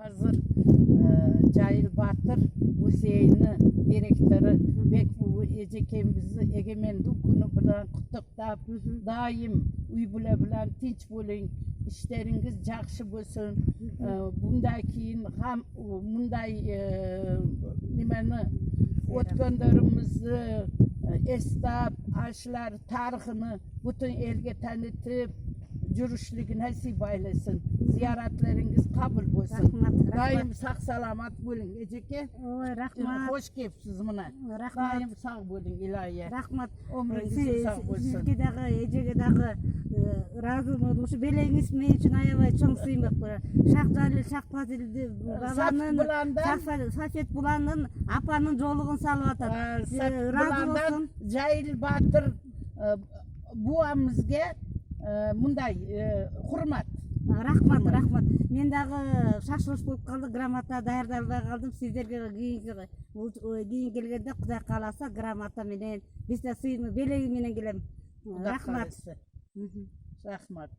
Hazır Cahil Batır muzeyini direktörü Bekbu Ecekemizi egemenlik günü bilen kutluktab daim uy bilen tinç bolun, işleriniz jakşı bolsun. Bundan keyin ham bunday nimeni o'tganlarimizni eslab, aşılar tarixini bütün elge tanıtıp жүрүшүлүгү насип айласын. Ziyaretleriniz kabul bolsun. Rahmat, Daim sağ salamat bolun Eceke. Ой, рахмат. Hoş kepsiz mına. Rahmat. Daim sağ bolun ilahiye. Рахмат. Ömrünüz sağ bolsun. Sizge dagы, эжеге дагы ыраазымын. Ушу белеңиз мен үчүн аябай чоң сыймык. Шак Жалил, Шак Фазилди баланын, Сафет Буландын апанын жолугун салып атат. Ыраазы болсун. Cahil Batır buamızga мындай hurmat. Рахмат, рахмат. Мен дагы шашылыш болуп калды, грамота даярдалбай калдым. Сиздерге кийин келгенде Кудай кааласа грамота менен, биз да сыймы белеги менен келем. Рахмат. Rahmat.